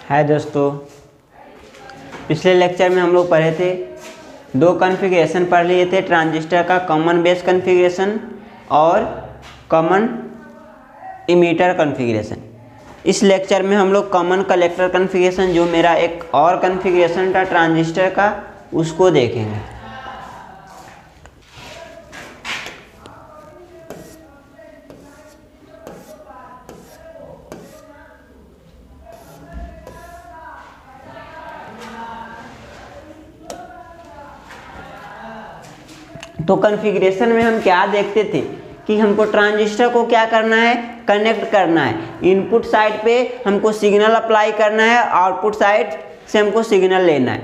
है दोस्तों, पिछले लेक्चर में हम लोग पढ़े थे, दो कॉन्फ़िगरेशन पढ़ लिए थे, ट्रांजिस्टर का कॉमन बेस कॉन्फ़िगरेशन और कॉमन इमीटर कॉन्फ़िगरेशन। इस लेक्चर में हम लोग कॉमन कलेक्टर कॉन्फ़िगरेशन, जो मेरा एक और कॉन्फ़िगरेशन था ट्रांजिस्टर का, उसको देखेंगे। तो कॉन्फ़िगरेशन में हम क्या देखते थे कि हमको ट्रांजिस्टर को क्या करना है, कनेक्ट करना है। इनपुट साइड पे हमको सिग्नल अप्लाई करना है, आउटपुट साइड से हमको सिग्नल लेना है।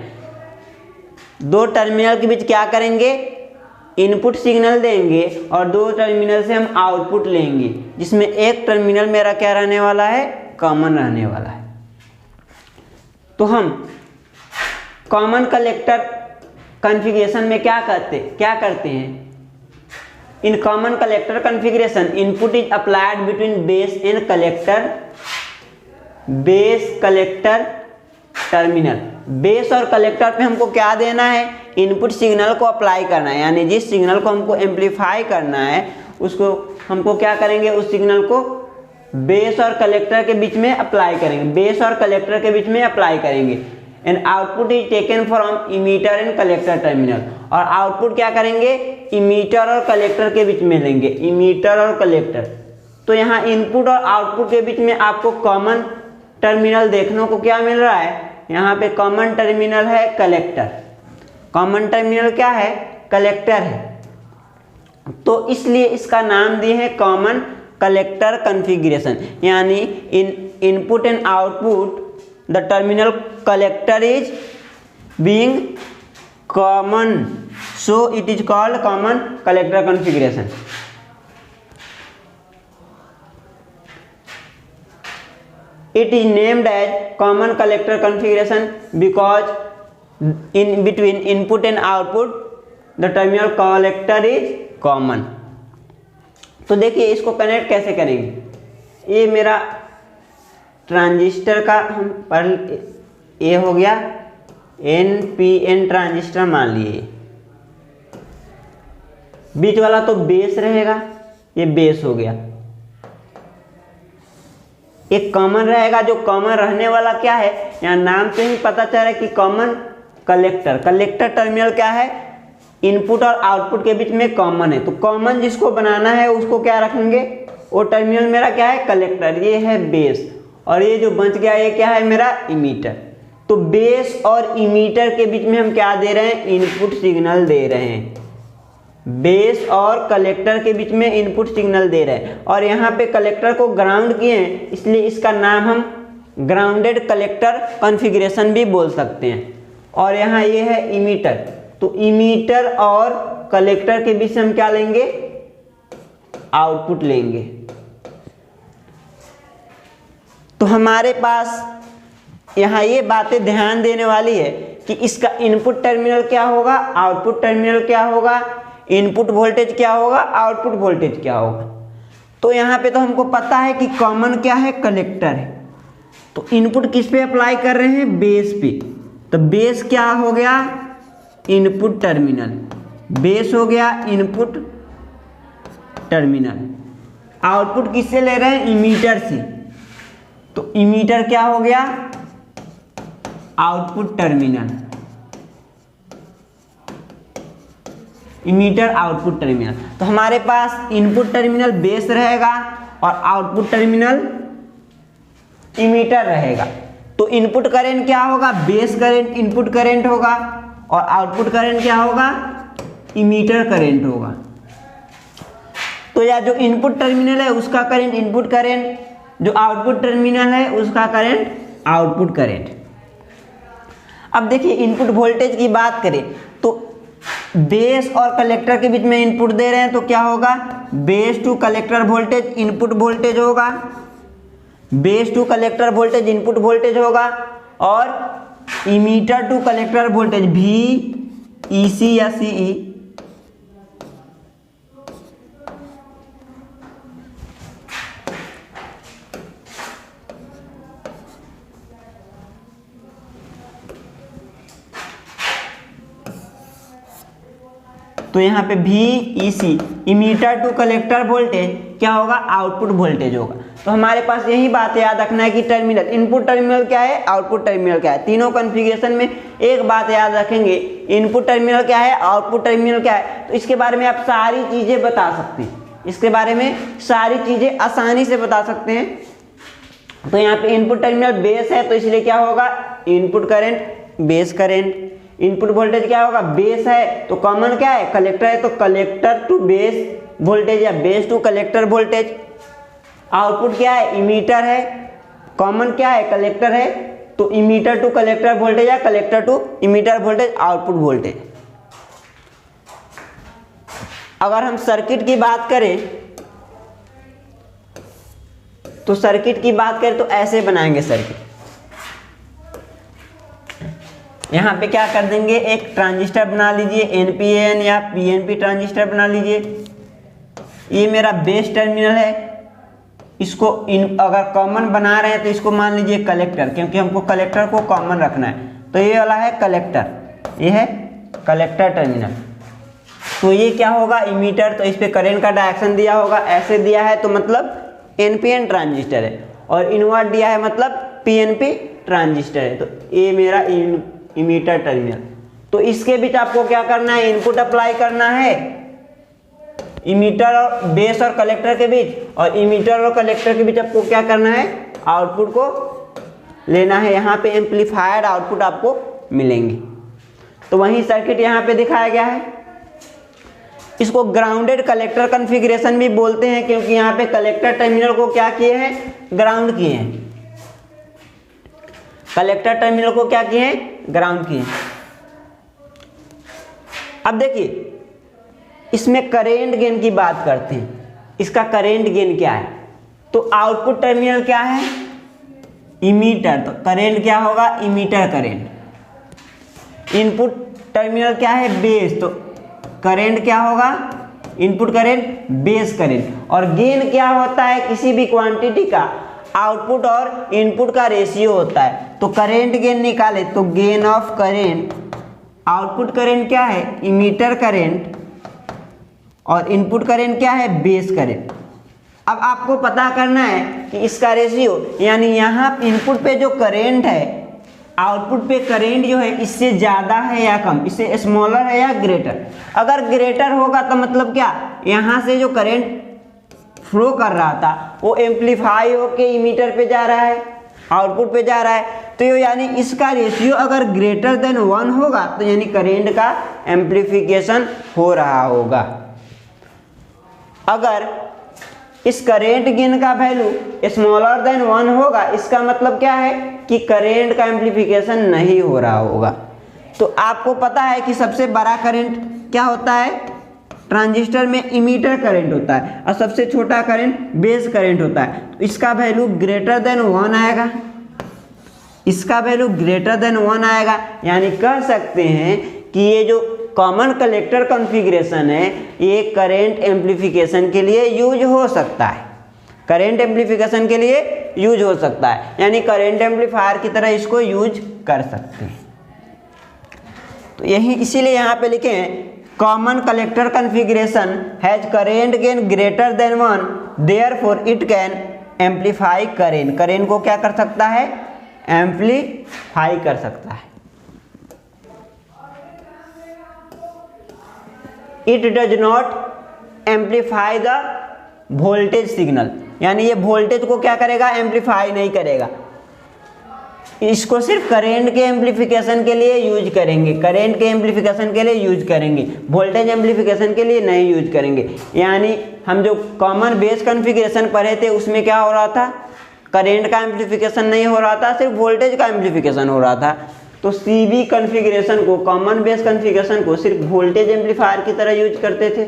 दो टर्मिनल के बीच क्या करेंगे, इनपुट सिग्नल देंगे और दो टर्मिनल से हम आउटपुट लेंगे, जिसमें एक टर्मिनल मेरा क्या रहने वाला है, कॉमन रहने वाला है। तो हम कॉमन कलेक्टर कॉन्फ़िगरेशन में क्या करते हैं, इन common collector configuration input is applied between base and collector terminal. Base और कलेक्टर पे हमको क्या देना है, इनपुट सिग्नल को अप्लाई करना है, यानी जिस सिग्नल को हमको एम्पलीफाई करना है उसको हमको क्या करेंगे, उस सिग्नल को बेस और कलेक्टर के बीच में अप्लाई करेंगे, and output is taken from emitter and collector terminal. और आउटपुट क्या करेंगे, इमीटर और कलेक्टर के बीच में लेंगे, इमीटर और कलेक्टर। तो यहाँ इनपुट और आउटपुट के बीच में आपको कॉमन टर्मिनल देखने को क्या मिल रहा है, यहाँ पे कॉमन टर्मिनल है कलेक्टर। कॉमन टर्मिनल क्या है, कलेक्टर है, तो इसलिए इसका नाम दिए हैं कॉमन कलेक्टर कॉन्फ़िगरेशन। यानी in input and output the terminal collector is being common, so it is called common collector configuration. It is named as common collector configuration because in between input and output the terminal collector is common. तो देखिए इसको connect कैसे करेंगे। ये मेरा transistor का हम पढ़, ये हो गया NPN ट्रांजिस्टर मान लिए, बीच वाला तो बेस रहेगा, ये बेस हो गया। एक कॉमन रहेगा, जो कॉमन रहने वाला क्या है, यहाँ नाम से ही पता चल रहा है कि कॉमन कलेक्टर। कलेक्टर टर्मिनल क्या है, इनपुट और आउटपुट के बीच में कॉमन है, तो कॉमन जिसको बनाना है उसको क्या रखेंगे, वो टर्मिनल मेरा क्या है, कलेक्टर। ये है बेस और ये जो बच गया ये क्या है, मेरा इमीटर। तो बेस और इमीटर के बीच में हम क्या दे रहे हैं, इनपुट सिग्नल दे रहे हैं। बेस और कलेक्टर के बीच में इनपुट सिग्नल दे रहे हैं, और यहाँ पे कलेक्टर को ग्राउंड किए हैं, इसलिए इसका नाम हम ग्राउंडेड कलेक्टर कॉन्फ़िगरेशन भी बोल सकते हैं। और यहाँ ये है इमीटर, तो इमीटर और कलेक्टर के बीच हम क्या लेंगे, आउटपुट लेंगे। तो हमारे पास यहाँ ये बातें ध्यान देने वाली है कि इसका इनपुट टर्मिनल क्या होगा, आउटपुट टर्मिनल क्या होगा, इनपुट वोल्टेज क्या होगा, आउटपुट वोल्टेज क्या होगा। तो यहाँ पे तो हमको पता है कि कॉमन क्या है, कलेक्टर है। तो इनपुट किस पे अप्लाई कर रहे हैं, बेस पे। तो बेस क्या हो गया, इनपुट टर्मिनल, बेस हो गया इनपुट टर्मिनल। आउटपुट किससे ले रहे हैं, इमीटर से, तो इमीटर क्या हो गया, output terminal, emitter output terminal. तो हमारे पास इनपुट टर्मिनल बेस रहेगा और आउटपुट टर्मिनल इमीटर रहेगा। तो इनपुट करंट क्या होगा, बेस करंट इनपुट करंट होगा, और आउटपुट करंट क्या होगा, इमीटर करंट होगा। तो या जो इनपुट टर्मिनल है उसका करंट इनपुट करंट, जो आउटपुट टर्मिनल है उसका करंट आउटपुट करंट। अब देखिए इनपुट वोल्टेज की बात करें तो बेस और कलेक्टर के बीच में इनपुट दे रहे हैं, तो क्या होगा, base to collector voltage input voltage होगा, base to collector voltage input voltage होगा, और emitter to collector voltage VEC या CE तो यहाँ पे VEC emitter to collector voltage क्या होगा, आउटपुट वोल्टेज होगा। तो हमारे पास यही बात याद रखना है कि टर्मिनल, इनपुट टर्मिनल क्या है, आउटपुट टर्मिनल क्या है। तीनों कॉन्फ़िगरेशन में एक बात याद रखेंगे, इनपुट टर्मिनल क्या है, आउटपुट टर्मिनल क्या है। तो इसके बारे में आप सारी चीज़ें बता सकते हैं, इसके बारे में सारी चीज़ें आसानी से बता सकते हैं। तो यहाँ पे इनपुट टर्मिनल बेस है, तो इसलिए क्या होगा, input current base current. Input voltage क्या होगा, बेस है तो कॉमन क्या है, कलेक्टर है, तो कलेक्टर टू बेस वोल्टेज या base to collector voltage. Output क्या है, इमीटर है, कॉमन क्या है, कलेक्टर है, तो इमीटर टू कलेक्टर वोल्टेज या collector to emitter voltage output voltage. अगर हम सर्किट की बात करें तो सर्किट की बात करें तो ऐसे बनाएंगे सर्किट। यहाँ पे क्या कर देंगे, एक ट्रांजिस्टर बना लीजिए, NPN या PNP ट्रांजिस्टर बना लीजिए। ये मेरा बेस टर्मिनल है, इसको अगर कॉमन बना रहे हैं तो इसको मान लीजिए कलेक्टर, क्योंकि हमको कलेक्टर को कॉमन रखना है। तो ये वाला है कलेक्टर, ये है कलेक्टर टर्मिनल। तो ये क्या होगा, इमीटर, तो इस पे करंट का डायरेक्शन दिया होगा, ऐसे दिया है तो मतलब NPN ट्रांजिस्टर है, और इनवर्ट दिया है मतलब PNP ट्रांजिस्टर है। तो ये मेरा इमीटर टर्मिनल। तो इसके बीच आपको क्या करना है, इनपुट अप्लाई करना है इमीटर और बेस और कलेक्टर के बीच, और इमीटर और कलेक्टर के बीच आपको क्या करना है, आउटपुट को लेना है। यहाँ पे एम्पलीफायर्ड आउटपुट आपको मिलेंगे। तो वही सर्किट यहाँ पे दिखाया गया है। इसको ग्राउंडेड कलेक्टर कॉन्फ़िगरेशन भी बोलते हैं, क्योंकि यहाँ पे कलेक्टर टर्मिनल को क्या किए हैं, ग्राउंड किए हैं। कलेक्टर टर्मिनल को क्या किए हैं, ग्राउंड किए हैं। अब देखिए इसमें करेंट गेन की बात करते हैं। इसका करेंट गेन क्या है, तो आउटपुट टर्मिनल क्या है, इमीटर, तो करेंट क्या होगा, इमीटर करेंट। इनपुट टर्मिनल क्या है, बेस, तो करेंट क्या होगा, इनपुट करेंट बेस करेंट। और गेन क्या होता है, किसी भी क्वांटिटी का आउटपुट और इनपुट का रेशियो होता है। तो करेंट गेन निकाले तो gain of current, output current क्या है, इमीटर करेंट, और इनपुट करेंट क्या है, बेस करेंट। अब आपको पता करना है कि इसका रेशियो, यानी यहाँ इनपुट पे जो करेंट है, आउटपुट पे करेंट जो है इससे ज़्यादा है या कम, इससे स्मॉलर है या ग्रेटर। अगर ग्रेटर होगा तो मतलब क्या, यहाँ से जो करेंट फ्लो कर रहा था वो एम्पलीफाई होके इमीटर पे जा रहा है, आउटपुट पे जा रहा है। तो यानी इसका रेशियो अगर ग्रेटर देन 1 होगा तो यानी करेंट का एम्पलीफिकेशन हो रहा होगा। अगर इस करेंट गेन का वैल्यू स्मॉलर देन 1 होगा, इसका मतलब क्या है कि करेंट का एम्पलीफिकेशन नहीं हो रहा होगा। तो आपको पता है कि सबसे बड़ा करंट क्या होता है, ट्रांजिस्टर में इमीटर करंट होता है, और सबसे छोटा करंट बेस करंट होता है। तो इसका वैल्यू ग्रेटर देन 1 आएगा, इसका वैल्यू ग्रेटर देन 1 आएगा। यानी कह सकते हैं कि ये जो कॉमन कलेक्टर कॉन्फ़िगरेशन है ये करेंट एम्पलीफिकेशन के लिए यूज हो सकता है, करेंट एम्पलीफिकेशन के लिए यूज हो सकता है, यानी करेंट एम्पलीफायर की तरह इसको यूज कर सकते हैं। तो यही इसीलिए यहाँ पे लिखे हैं common collector configuration has current gain greater than 1, therefore it can amplify current. Current को क्या कर सकता है, एम्पलीफाई कर सकता है। It does not amplify the voltage signal, यानी ये वोल्टेज को क्या करेगा, एम्पलीफाई नहीं करेगा। इसको सिर्फ करंट के एम्पलीफिकेशन के लिए यूज करेंगे, करंट के एम्पलीफिकेशन के लिए यूज करेंगे, वोल्टेज एम्पलीफिकेशन के लिए नहीं यूज करेंगे। यानी हम जो कॉमन बेस कॉन्फ़िगरेशन पढ़े थे उसमें क्या हो रहा था, करंट का एम्पलीफिकेशन नहीं हो रहा था, सिर्फ वोल्टेज का एम्पलीफिकेशन हो रहा था। तो सीबी कॉन्फ़िगरेशन को, कॉमन बेस कॉन्फ़िगरेशन को सिर्फ वोल्टेज एम्पलीफायर की तरह यूज करते थे,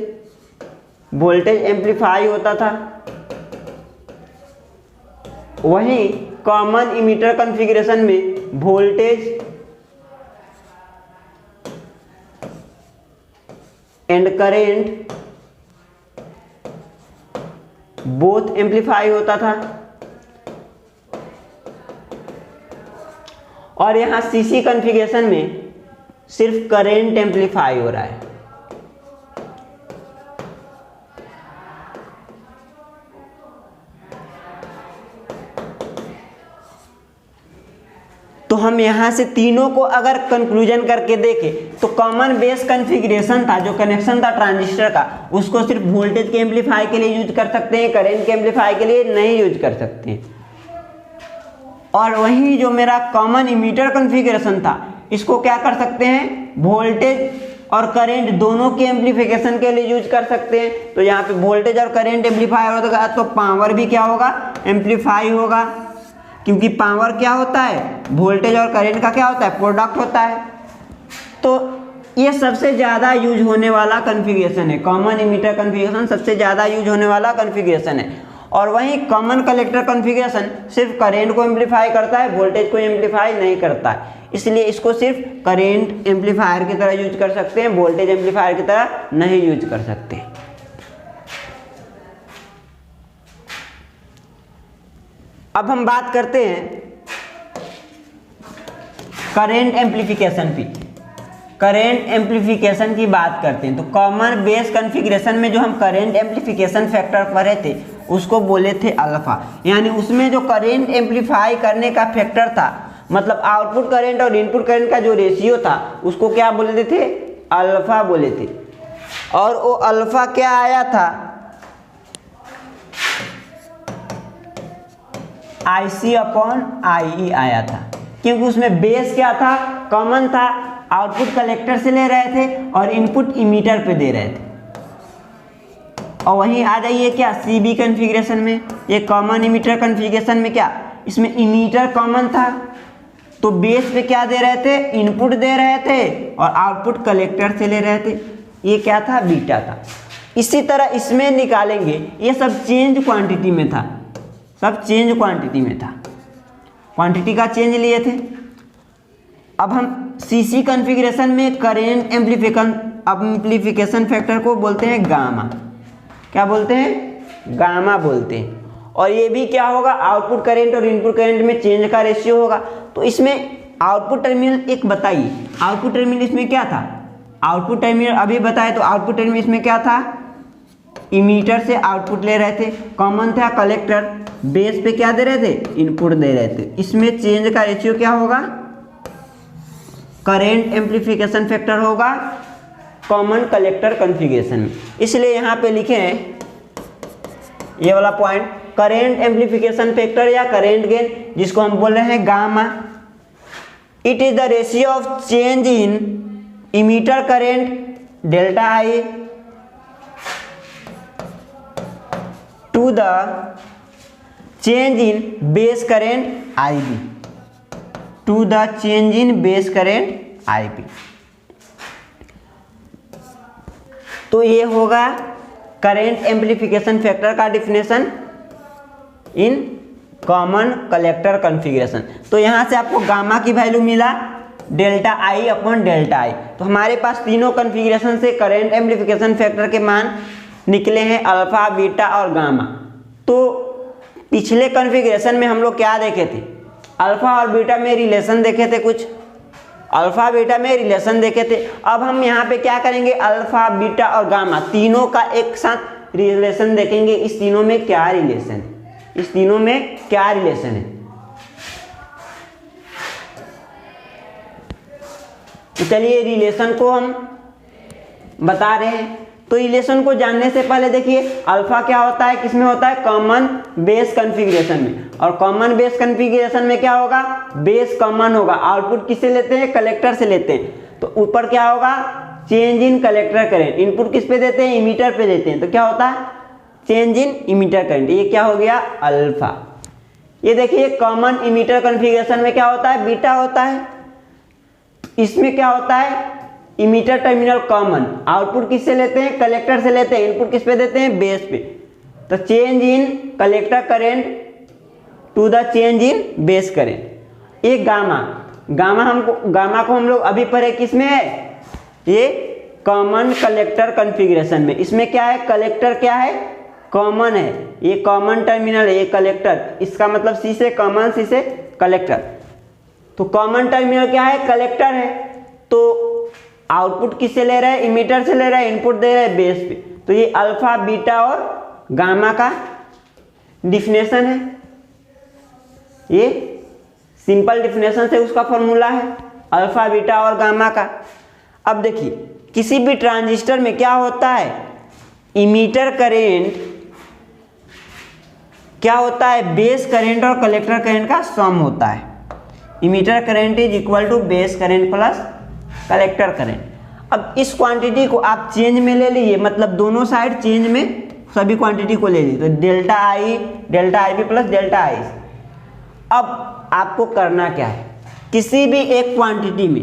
वोल्टेज एम्पलीफाई होता था। वहीं कॉमन इमीटर कॉन्फ़िगरेशन में voltage and current both amplify होता था। और यहां सीसी कॉन्फ़िगरेशन में सिर्फ करेंट एम्पलीफाई हो रहा है, तो हम यहाँ से तीनों को अगर कंक्लूजन करके देखें तो कॉमन बेस कॉन्फ़िगरेशन था, जो कनेक्शन था ट्रांजिस्टर का, उसको सिर्फ वोल्टेज के एम्पलीफाई के लिए यूज कर सकते हैं, करंट के एम्पलीफाई के लिए नहीं यूज कर सकते हैं। और वही जो मेरा कॉमन इमीटर कॉन्फ़िगरेशन था, इसको क्या कर सकते हैं, वोल्टेज और करंट दोनों के एम्पलीफिकेशन के लिए यूज कर सकते हैं। तो यहाँ पे वोल्टेज और करंट एम्पलीफाई होगा तो पावर भी क्या होगा, एम्पलीफाई होगा, क्योंकि पावर क्या होता है, वोल्टेज और करंट का क्या होता है, प्रोडक्ट होता है। तो ये सबसे ज़्यादा यूज होने वाला कॉन्फ़िगरेशन है, कॉमन इमीटर कॉन्फ़िगरेशन सबसे ज़्यादा यूज होने वाला कॉन्फ़िगरेशन है। और वहीं कॉमन कलेक्टर कॉन्फ़िगरेशन सिर्फ करंट को एम्पलीफाई करता है, वोल्टेज को एम्पलीफाई नहीं करता है, इसलिए इसको सिर्फ करंट एम्पलीफायर की तरह यूज कर सकते हैं, वोल्टेज एम्पलीफायर की तरह नहीं यूज कर सकते। अब हम बात करते हैं करंट एम्पलीफिकेशन की। करंट एम्पलीफिकेशन की बात करते हैं तो कॉमन बेस कॉन्फ़िगरेशन में जो हम करंट एम्पलीफिकेशन फैक्टर पढ़े थे उसको बोले थे अल्फा, यानी उसमें जो करंट एम्पलीफाई करने का फैक्टर था, मतलब आउटपुट करंट और इनपुट करंट का जो रेशियो था, उसको क्या बोले थे, अल्फा बोले थे। और वो अल्फा क्या आया था, IC/IE आया था, क्योंकि उसमें बेस क्या था, कॉमन था, आउटपुट कलेक्टर से ले रहे थे और इनपुट इमीटर पे दे रहे थे। और वहीं आ जाइए क्या, CB कॉन्फ़िगरेशन में, ये कॉमन इमीटर कॉन्फ़िगरेशन में क्या, इसमें इमीटर कॉमन था, तो बेस पे क्या दे रहे थे, इनपुट दे रहे थे और आउटपुट कलेक्टर से ले रहे थे, ये क्या था, बीटा था। इसी तरह इसमें निकालेंगे, ये सब चेंज क्वांटिटी में था, सब चेंज क्वांटिटी में था, क्वांटिटी का चेंज लिए थे। अब हम CC कॉन्फ़िगरेशन में करेंट एम्पलीफिकेशन फैक्टर को बोलते हैं गामा, क्या बोलते हैं, गामा बोलते हैं। और ये भी क्या होगा, आउटपुट करंट और इनपुट करंट में चेंज का रेशियो होगा। तो इसमें आउटपुट टर्मिनल एक बताइए, आउटपुट टर्मिनल इसमें क्या था, आउटपुट टर्मिनल अभी बताए तो आउटपुट टर्मिनल इसमें क्या था, इमीटर से आउटपुट ले रहे थे, कॉमन था कलेक्टर, बेस पे क्या दे रहे थे, इनपुट दे रहे थे। इसमें चेंज का रेशियो क्या होगा, करंट एम्पलीफिकेशन फैक्टर होगा कॉमन कलेक्टर कॉन्फ़िगरेशन में। इसलिए यहाँ पे लिखे हैं ये वाला पॉइंट, करंट एम्पलीफिकेशन फैक्टर या करंट गेन, जिसको हम बोल रहे हैं gamma, it is the ratio of change in emitter current delta I to the change in base current IB, to the change in base current IB। तो ये होगा current amplification factor का definition in common collector configuration. तो यहाँ से आपको gamma की value मिला डेल्टा I/डेल्टा I। तो हमारे पास तीनों कॉन्फ़िगरेशन से करंट एम्पलीफिकेशन फैक्टर के मान निकले हैं, अल्फा, बीटा और गामा। तो पिछले कॉन्फ़िगरेशन में हम लोग क्या देखे थे, अल्फा और बीटा में रिलेशन देखे थे, कुछ अल्फा बीटा में रिलेशन देखे थे। अब हम यहाँ पे क्या करेंगे, अल्फा, बीटा और गामा तीनों का एक साथ रिलेशन देखेंगे, इस तीनों में क्या रिलेशन है, इस तीनों में क्या रिलेशन है। तो चलिए रिलेशन को हम बता रहे हैं। तो रिलेशन को जानने से पहले देखिए अल्फा क्या होता है, किसमें होता है, कॉमन बेस कॉन्फ़िगरेशन में। और कॉमन बेस कॉन्फ़िगरेशन में क्या होगा, बेस कॉमन होगा, आउटपुट किससे लेते हैं, कलेक्टर से लेते हैं। तो ऊपर क्या होगा, change in collector current, input किस पे देते हैं, इमीटर पे देते हैं, तो क्या होता है, चेंज इन इमीटर करंट, ये क्या हो गया, अल्फा। ये देखिए कॉमन इमीटर कॉन्फ़िगरेशन में क्या होता है, बीटा होता है। इसमें क्या होता है, इमीटर टर्मिनल कॉमन, आउटपुट किससे लेते हैं, कलेक्टर से लेते हैं, इनपुट किस पे देते हैं, बेस पे। तो change in collector current to the change in base current, ये गामा। गामा को हम लोग अभी पढ़े किस में है, ये कॉमन कलेक्टर कॉन्फ़िगरेशन में। इसमें क्या है, कलेक्टर क्या है, कॉमन है, ये कॉमन टर्मिनल है, ये कलेक्टर, इसका मतलब सी से कॉमन, सी से कलेक्टर। तो कॉमन टर्मिनल क्या है, कलेक्टर है। तो आउटपुट किससे ले रहा है, इमीटर से ले रहा है, इनपुट दे रहा है बेस पे। तो ये अल्फा, बीटा और गामा का डिफिनेशन है, ये सिंपल डिफिनेशन से उसका फॉर्मूला है अल्फा बीटा और गामा का। अब देखिए किसी भी ट्रांजिस्टर में क्या होता है, इमीटर करेंट क्या होता है, बेस करंट और कलेक्टर करंट का सम होता है। Emitter current is equal to base current plus collector current. अब इस क्वांटिटी को आप चेंज में ले लीजिए, मतलब दोनों साइड चेंज में सभी क्वांटिटी को ले लीजिए, तो delta I B plus delta I. अब आपको करना क्या है, किसी भी एक क्वांटिटी में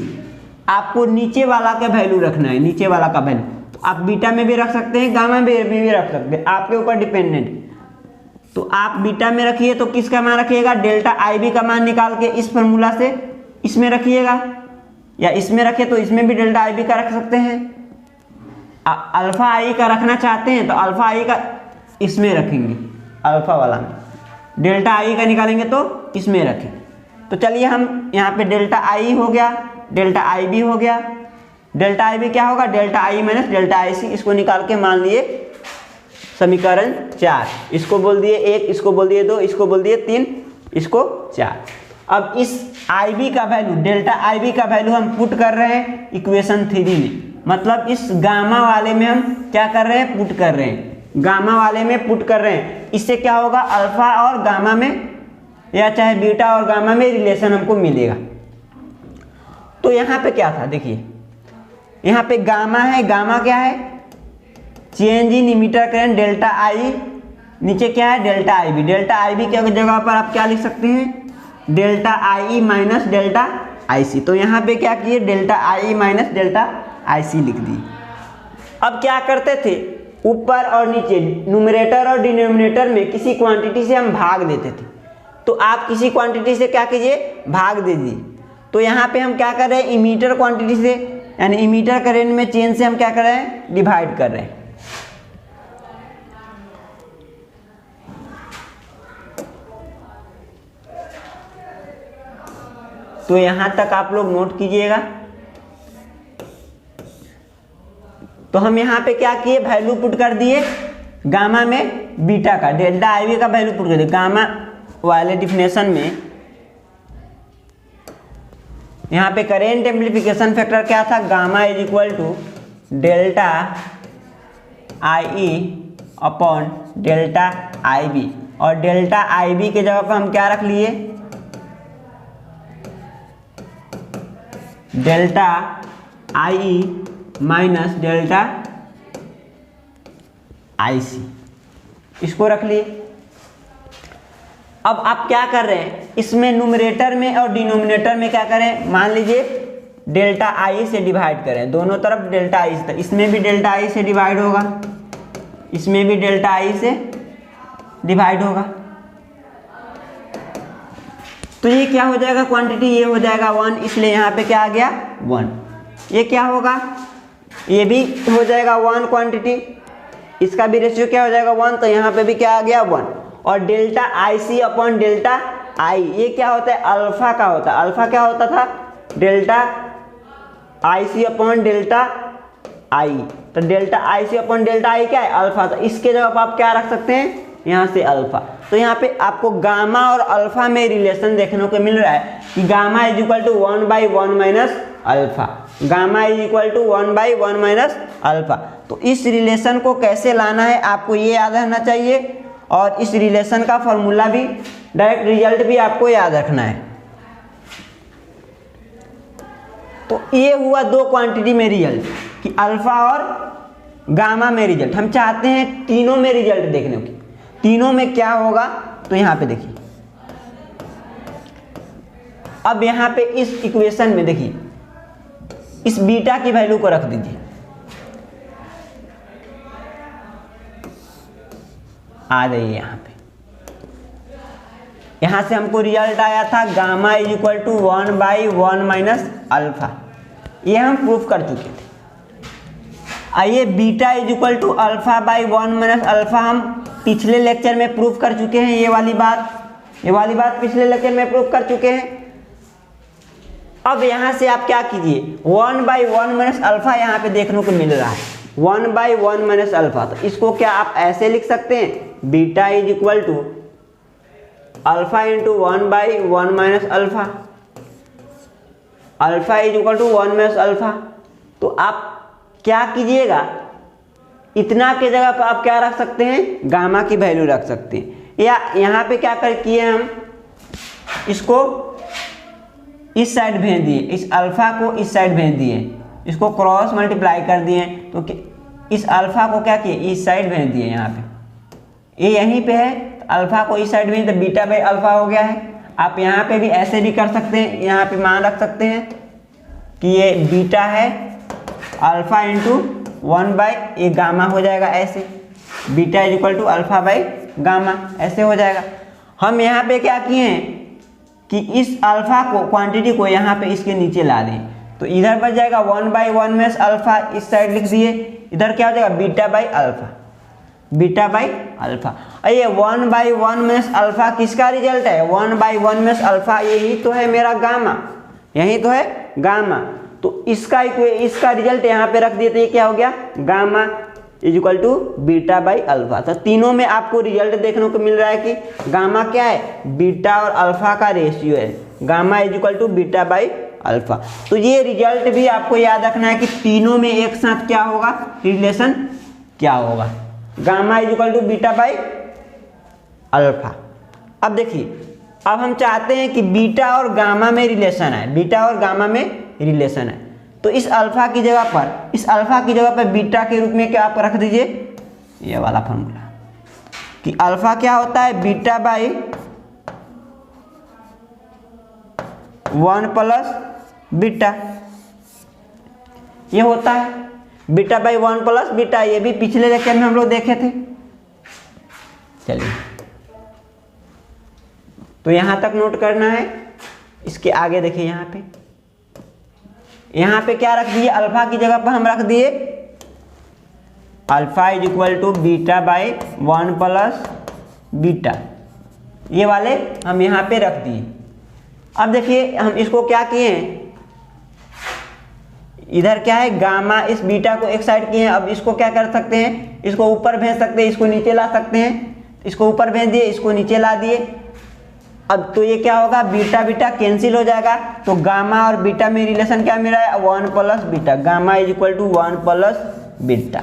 आपको नीचे वाला का वैल्यू रखना है, नीचे वाला का वैल्यू। तो आप बीटा में भी रख सकते हैं, गामा में भी रख सकते हैं, आपके ऊपर डिपेंडेंट। तो आप बीटा में रखिए तो किसका मान रखिएगा, डेल्टा आई बी का मान निकाल के इस फॉर्मूला से इसमें रखिएगा, या इसमें रखे तो इसमें भी डेल्टा आई बी का रख सकते हैं। अल्फा आई का रखना चाहते हैं तो अल्फा आई का इसमें रखेंगे, अल्फा वाला में डेल्टा आई का निकालेंगे तो इसमें रखें। तो चलिए हम यहाँ पे डेल्टा आई हो गया, डेल्टा आई बी हो गया। डेल्टा आई बी क्या होगा, delta I minus delta I C. इसको निकाल के मान लिए समीकरण 4, इसको बोल दिए 1, इसको बोल दिए 2, इसको बोल दिए 3, इसको 4। अब इस आई बी का वैल्यू, डेल्टा आई बी का वैल्यू हम पुट कर रहे हैं इक्वेशन 3 में, मतलब इस गामा वाले में हम क्या कर रहे हैं, पुट कर रहे हैं, गामा वाले में पुट कर रहे हैं। इससे क्या होगा, अल्फा और गामा में या चाहे बीटा और गामा में रिलेशन हमको मिलेगा। तो यहाँ पे क्या था, देखिए यहाँ पे गामा है, गामा क्या है, change in emitter current delta I, नीचे क्या है delta I B. Delta I B की जगह पर आप क्या लिख सकते हैं, delta I minus delta I C. तो यहाँ पे क्या किए, delta I minus delta I C लिख दी। अब क्या करते थे, ऊपर और नीचे न्यूमरेटर और डिनोमिनेटर में किसी क्वांटिटी से हम भाग देते थे। तो आप किसी क्वांटिटी से क्या कीजिए, भाग दीजिए। तो यहाँ पे हम क्या कर रहे हैं, इमीटर क्वांटिटी से यानी इमीटर करंट में चेंज से हम क्या कर रहे हैं, डिवाइड कर रहे हैं। तो यहां तक आप लोग नोट कीजिएगा। तो हम यहां पे क्या किए, वैल्यू पुट कर दिए गामा में बीटा का, डेल्टा आई बी का वैल्यू पुट कर दिए गामा वाले डिफिनेशन में। यहां पे करेंट एम्प्लीफिकेशन फैक्टर क्या था, gamma is equal to delta I E upon delta I B, और डेल्टा आई बी के जगह पर हम क्या रख लिए, delta I E minus delta I C, इसको रख लिए। अब आप क्या कर रहे हैं, इसमें न्यूमरेटर में और डिनोमिनेटर में क्या करें, मान लीजिए डेल्टा आई से डिवाइड करें, दोनों तरफ डेल्टा आई से, इसमें भी डेल्टा आई से डिवाइड होगा, इसमें भी डेल्टा आई से डिवाइड होगा। तो ये क्या हो जाएगा, क्वांटिटी ये हो जाएगा 1, इसलिए यहाँ पे क्या आ गया 1। ये क्या होगा, ये भी हो जाएगा 1 क्वांटिटी, इसका भी रेशियो क्या हो जाएगा 1, तो यहाँ पे भी क्या आ गया 1। और delta I C upon delta I, ये क्या होता है, अल्फा का होता है। अल्फा क्या होता था, delta I C upon delta I, तो delta I C upon delta I क्या है, अल्फा। तो इसके जगह आप क्या रख सकते हैं, यहाँ से अल्फा। तो यहाँ पे आपको गामा और अल्फा में रिलेशन देखने को मिल रहा है कि gamma is equal to 1/1 minus alpha, gamma is equal to 1/1 minus alpha. तो इस रिलेशन को कैसे लाना है आपको ये याद रहना चाहिए, और इस रिलेशन का फॉर्मूला भी, डायरेक्ट रिजल्ट भी आपको याद रखना है। तो ये हुआ 2 क्वांटिटी में रिजल्ट कि अल्फा और गामा में रिजल्ट। हम चाहते हैं तीनों में रिजल्ट देखने की, तीनों में क्या होगा। तो यहाँ पे देखिए, अब यहाँ पे इस इक्वेशन में देखिए, इस बीटा की वैल्यू को रख दीजिए, आ जाइए यहाँ पे। यहाँ से हमको रिजल्ट आया था gamma is equal to 1/1 minus alpha, ये हम प्रूफ कर चुके थे। आइए beta is equal to alpha by 1 minus alpha हम पिछले लेक्चर में प्रूफ कर चुके हैं। ये वाली बात पिछले लेक्चर में प्रूफ कर चुके हैं। अब यहाँ से आप क्या कीजिए, 1/1 माइनस अल्फा यहाँ पे देखने को मिल रहा है, 1/1 माइनस अल्फा। तो इसको क्या आप ऐसे लिख सकते हैं, beta is equal to alpha into 1/1 minus alpha, alpha is equal to 1 minus alpha. तो आप क्या कीजिएगा, इतना के जगह पर आप क्या रख सकते हैं, गामा की वैल्यू रख सकते हैं। या यहाँ पे क्या कर किए हम, इसको इस साइड भेज दिए, इस अल्फा को इस साइड भेज दिए, इसको क्रॉस मल्टीप्लाई कर दिए, तो इस अल्फा को क्या किए, इस साइड भेज दिए। यहाँ पे ये यहीं पे है, तो अल्फा को इस साइड भेज, तो बीटा बाई अल्फा हो गया है। आप यहाँ पे भी ऐसे भी कर सकते हैं, यहाँ पे मान रख सकते हैं कि ये बीटा है, अल्फा इंटू 1 ये गामा हो जाएगा, ऐसे beta is equal to alpha by gamma, ऐसे हो जाएगा। हम यहाँ पे क्या किए हैं कि इस अल्फा को, क्वांटिटी को यहाँ पे इसके नीचे ला दें, तो इधर बच जाएगा 1/1 में अल्फा, इस साइड लिख दिए, इधर क्या हो जाएगा beta by alpha, beta by alpha. और ये 1/1 में अल्फा किसका रिजल्ट है, 1/1 में अल्फा, यही तो है मेरा गामा, यही तो है गामा। तो इसका रिजल्ट यहाँ पे रख दिए, तो ये क्या हो गया, gamma is equal to beta by alpha. तो तीनों में आपको रिजल्ट देखने को मिल रहा है कि गामा क्या है, बीटा और अल्फा का रेशियो है, gamma is equal to beta by alpha. तो ये रिजल्ट भी आपको याद रखना है कि तीनों में एक साथ क्या होगा, रिलेशन क्या होगा, gamma is equal to beta by alpha. अब देखिए, अब हम चाहते हैं कि बीटा और गामा में रिलेशन है, बीटा और गामा में रिलेशन है, तो इस अल्फा की जगह पर, इस अल्फा की जगह पर बीटा के रूप में क्या आप रख दीजिए, ये वाला फॉर्मूला कि अल्फा क्या होता है, बीटा बाई 1 प्लस बीटा, ये होता है बीटा बाई 1 प्लस बीटा। ये भी पिछले लेक्चर में हम लोग देखे थे। चलिए, तो यहां तक नोट करना है। इसके आगे देखिए, यहाँ पे क्या रख दिए, अल्फा की जगह पर हम रख दिए alpha is equal to beta by 1 plus beta, ये वाले हम यहाँ पे रख दिए। अब देखिए, हम इसको क्या किए हैं, इधर क्या है गामा, इस बीटा को एक साइड किए हैं। अब इसको क्या कर सकते हैं, इसको ऊपर भेज सकते हैं, इसको नीचे ला सकते हैं, इसको ऊपर भेज दिए, इसको नीचे ला दिए। अब तो ये क्या होगा, बीटा बीटा कैंसिल हो जाएगा, तो गामा और बीटा में रिलेशन क्या मिला है, 1 plus beta, gamma is equal to 1 plus beta.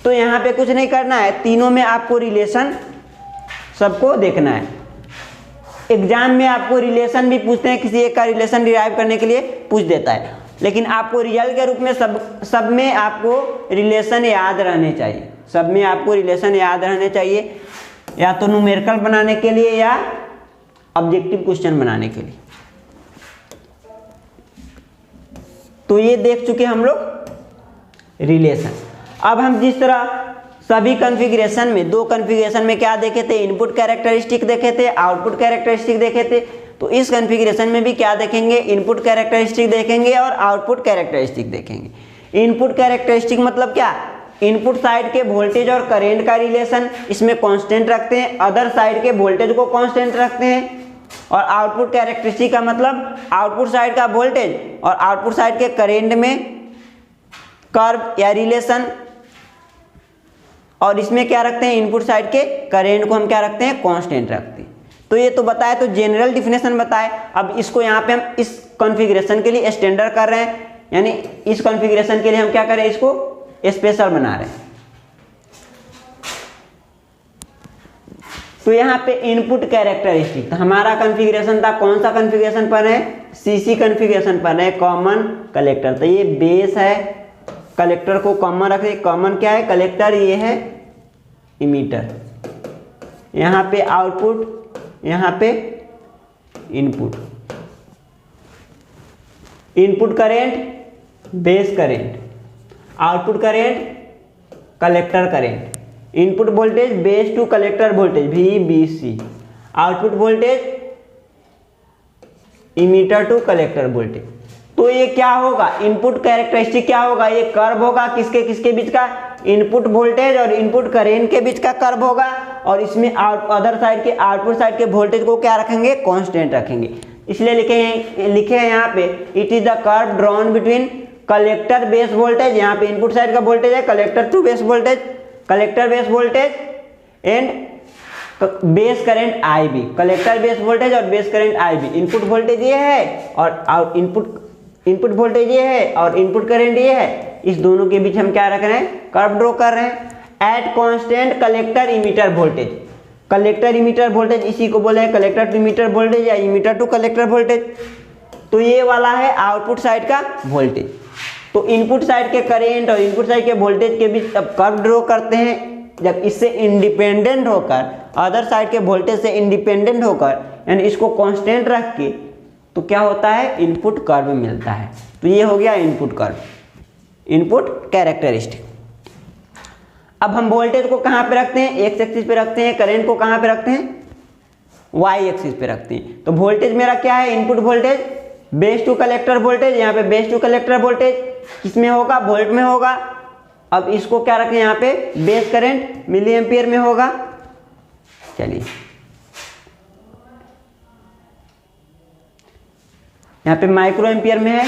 तो यहाँ पे कुछ नहीं करना है, तीनों में आपको रिलेशन सबको देखना है। एग्जाम में आपको रिलेशन भी पूछते हैं, किसी एक का रिलेशन डिराइव करने के लिए पूछ देता है, लेकिन आपको रिजल्ट के रूप में सब में आपको रिलेशन याद रहने चाहिए, सब में आपको रिलेशन याद रहने चाहिए, या तो न्यूमेरिकल बनाने के लिए या ऑब्जेक्टिव क्वेश्चन बनाने के लिए। तो ये देख चुके हम लोग रिलेशन। अब हम जिस तरह सभी कॉन्फ़िगरेशन में, दो कॉन्फ़िगरेशन में क्या देखे थे, इनपुट कैरेक्टरिस्टिक देखे थे, आउटपुट कैरेक्टरिस्टिक देखे थे। तो इस कॉन्फ़िगरेशन में भी क्या देखेंगे, इनपुट कैरेक्टरिस्टिक देखेंगे और आउटपुट कैरेक्टरिस्टिक देखेंगे। इनपुट कैरेक्टरिस्टिक मतलब क्या, इनपुट साइड के वोल्टेज और करंट का रिलेशन इसमें कांस्टेंट रखते हैं, अदर साइड के वोल्टेज को कांस्टेंट रखते हैं। और आउटपुट कैरेक्टरिस्टिक का मतलब आउटपुट साइड का वोल्टेज और आउटपुट साइड के करंट में कर्व या रिलेशन, और इसमें क्या रखते हैं, इनपुट साइड के करंट को हम क्या रखते हैं, कांस्टेंट रखते हैं। तो ये तो बताए, तो जनरल डिफिनेशन बताए। अब इसको यहाँ पे हम इस कॉन्फ़िगरेशन के लिए स्टैंडर्ड कर रहे हैं, यानी इस कॉन्फ़िगरेशन के लिए हम क्या करें, इसको स्पेशल बना रहे हैं। तो यहाँ पे इनपुट कैरेक्टरिस्टिक, तो हमारा कॉन्फ़िगरेशन था, कौन सा कॉन्फ़िगरेशन पर है, सीसी कॉन्फ़िगरेशन पर है, कॉमन कलेक्टर। तो ये बेस है, कलेक्टर को कॉमन रखें, कॉमन क्या है, कलेक्टर, ये है इमीटर, यहाँ पे आउटपुट, यहाँ पे input, input current base current, output current collector current, input voltage base to collector voltage VBC, output voltage emitter to collector voltage. तो ये क्या होगा, इनपुट कैरेक्टरिस्टिक क्या होगा, ये कर्व होगा, किसके किसके बीच का, इनपुट वोल्टेज और इनपुट करेंट के बीच का कर्व होगा, और इसमें अदर साइड के, आउटपुट साइड के वोल्टेज को क्या रखेंगे, कांस्टेंट रखेंगे। इसलिए लिखे हैं यहाँ पे, it is the curve drawn between collector base voltage, यहाँ पे इनपुट साइड का वोल्टेज है, collector to base voltage, collector base voltage and base current I B, collector base voltage और base current I B, input voltage ये है और input voltage ये है और इनपुट करंट ये है, इस दोनों के बीच हम क्या रख रहे हैं, कर्व ड्रॉ कर रहे हैं at constant collector emitter voltage. Collector emitter voltage इसी को बोले हैं कलेक्टर टू इमीटर वोल्टेज या इमीटर टू कलेक्टर वोल्टेज। तो ये वाला है आउटपुट साइड का वोल्टेज। तो इनपुट साइड के करेंट और इनपुट साइड के वोल्टेज के बीच अब कर्व ड्रॉ करते हैं। जब इससे इंडिपेंडेंट होकर, अदर साइड के वोल्टेज से इंडिपेंडेंट होकर, यानी इसको कांस्टेंट रख के, तो क्या होता है, इनपुट कर्व मिलता है। तो ये हो गया इनपुट कर्व, इनपुट कैरेक्टरिस्टिक। अब हम वोल्टेज को कहाँ पे रखते हैं, एक्स एक्सिस पे रखते हैं, करंट को कहाँ पे रखते हैं, वाई एक्सिस पे रखते हैं। तो वोल्टेज मेरा क्या है, input voltage base to collector voltage, यहाँ पे बेस टू कलेक्टर वोल्टेज किसमें होगा, वोल्ट में होगा। अब इसको क्या रखें, यहाँ पे बेस करंट मिली एम्पियर में होगा। चलिए यहाँ पे माइक्रो एम्पियर में है,